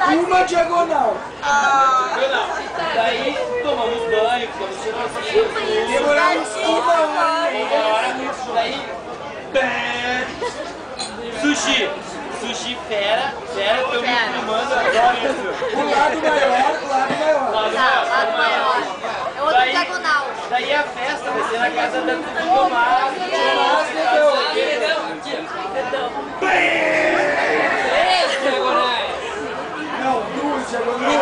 Uma diagonal. Daí tomamos banho, Demoramos uma hora. Daí, sushi. Sushi fera, tô me filmando agora. O lado maior. Lado maior. É outro diagonal. Daí a festa vai ser na casa da Tomás. Não, duas diagonais.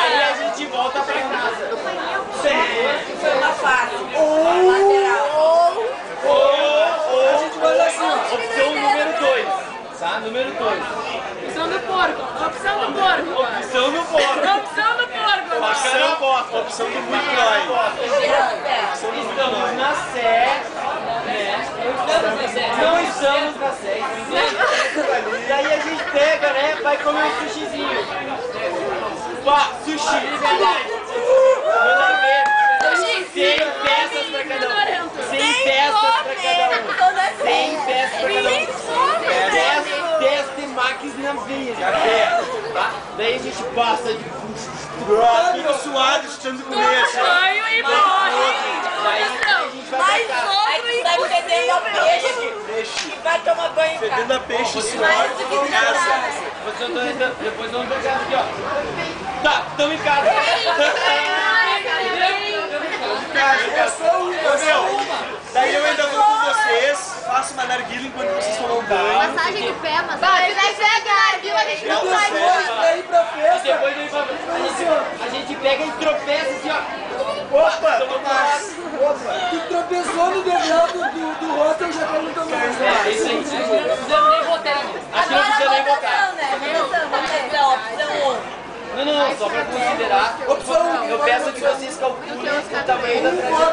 Aí a gente volta pra casa. Ou a gente vai assim, opção número 2. Tá? Número 2. Opção do porco. Opção do porco. Opção do porco. Opção do porco. Opção do muito dói. Estamos na Sé. Não estamos na Sé. Daí a gente pega, né? Vai comer um sushizinho. Pá, sushi. Manda ver. 100 peças pra cada um. 100 peças pra cada um. 100 peças pra cada um. 10 temakis na veia. Tá? Daí a gente passa de fica suado, estando com medo. Banho e morre. Daí a gente vai pra casa. Aí tu vai fedendo a peixe e vai tomar banho em casa. Fedendo a peixe suado. Depois vamos pra casa aqui, ó. Tá, tamo em casa. Daí eu ainda vou com vocês, faço uma narguila enquanto vocês tomam banho. Massagem de pé, massagem. Vai, pega a argila, a gente não vai embora. Daí pra festa. Depois a gente pega e tropeça assim, ó. Opa, Tomás. Tu tropeçou no degrau do hostel, já não tô mais. É isso aí. Não precisamos nem votar. Acho que não precisa nem votar. Não, só pra considerar. Eu peço que vocês calculem o tamanho da trajetória.